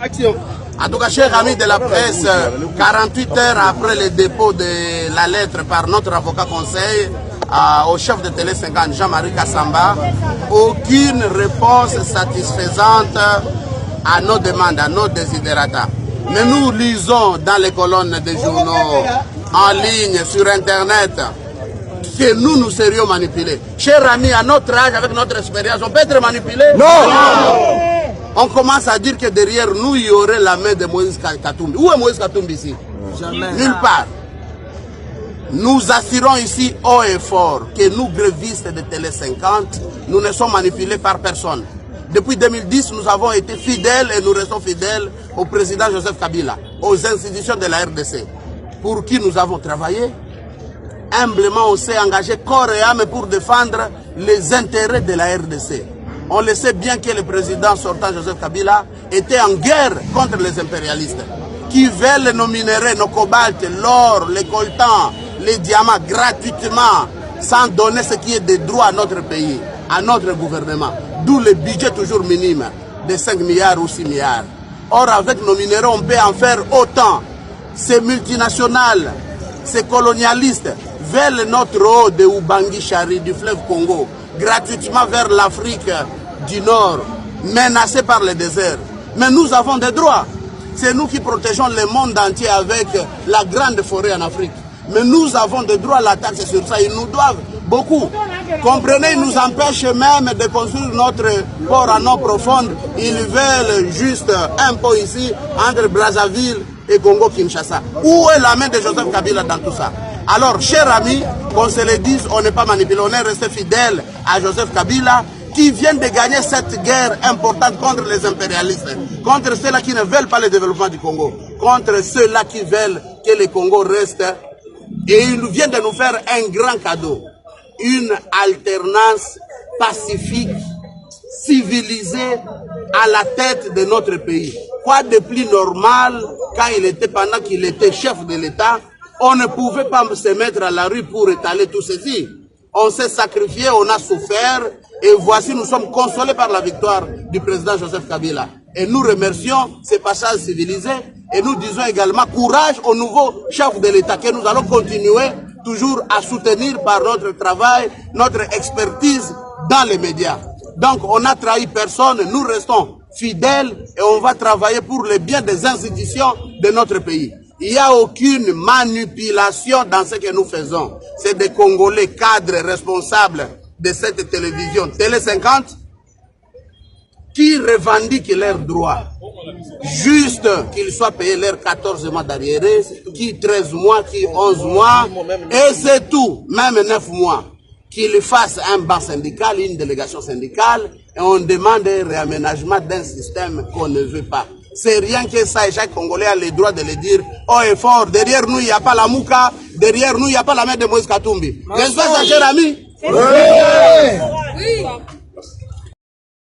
Action. En tout cas, chers amis de la presse, 48 heures après le dépôt de la lettre par notre avocat conseil au chef de Télé 50, Jean-Marie Kassamba, aucune réponse satisfaisante à nos demandes, à nos desiderata. Mais nous lisons dans les colonnes des journaux, en ligne, sur Internet, que nous serions manipulés. Chers amis, à notre âge, avec notre expérience, on peut être manipulé? Non! On commence à dire que derrière nous, il y aurait la main de Moïse Katumbi. Où est Moïse Katumbi ici? Jamais. Nulle part. Nous assurons ici haut et fort que nous, grévistes de Télé 50, nous ne sommes manipulés par personne. Depuis 2010, nous avons été fidèles et nous restons fidèles au président Joseph Kabila, aux institutions de la RDC, pour qui nous avons travaillé. Humblement, on s'est engagé corps et âme pour défendre les intérêts de la RDC. On le sait bien que le président sortant Joseph Kabila était en guerre contre les impérialistes qui veulent nos minéraux, nos cobaltes, l'or, les coltans, les diamants gratuitement sans donner ce qui est de droit à notre pays, à notre gouvernement. D'où le budget toujours minime de 5 milliards ou 6 milliards. Or, avec nos minéraux, on peut en faire autant. Ces multinationales, ces colonialistes veulent notre eau de Ubangi Chari, du fleuve Congo, gratuitement vers l'Afrique du Nord, menacée par le désert. Mais nous avons des droits. C'est nous qui protégeons le monde entier avec la grande forêt en Afrique. Mais nous avons des droits à la taxe sur ça. Ils nous doivent beaucoup. Comprenez, ils nous empêchent même de construire notre port en eau profonde. Ils veulent juste un pont ici entre Brazzaville et Congo-Kinshasa. Où est la main de Joseph Kabila dans tout ça? Alors, chers amis, qu'on se le dise, on n'est pas manipulé. On est resté fidèle à Joseph Kabila, qui vient de gagner cette guerre importante contre les impérialistes, contre ceux-là qui ne veulent pas le développement du Congo, contre ceux-là qui veulent que le Congo reste. Et il vient de nous faire un grand cadeau, une alternance pacifique, civilisée à la tête de notre pays. Quoi de plus normal pendant qu'il était chef de l'État, on ne pouvait pas se mettre à la rue pour étaler tout ceci. On s'est sacrifié, on a souffert, et voici, nous sommes consolés par la victoire du président Joseph Kabila. Et nous remercions ces passages civilisés, et nous disons également courage au nouveau chef de l'État, que nous allons continuer toujours à soutenir par notre travail, notre expertise dans les médias. Donc, on n'a trahi personne, nous restons fidèles, et on va travailler pour le bien des institutions de notre pays. Il n'y a aucune manipulation dans ce que nous faisons. C'est des Congolais cadres responsables de cette télévision, Télé 50, qui revendiquent leurs droits. Juste qu'ils soient payés leurs 14 mois d'arriérés, qui 13 mois, qui 11 mois, et c'est tout, même 9 mois. Qu'ils fassent un banc syndical, une délégation syndicale, et on demande un réaménagement d'un système qu'on ne veut pas. C'est rien que ça, et chaque Congolais a le droit de le dire haut et fort. Derrière nous, il n'y a pas la Mouka, derrière nous, il n'y a pas la main de Moïse Katumbi. N'est-ce pas ça, cher ami? Oui.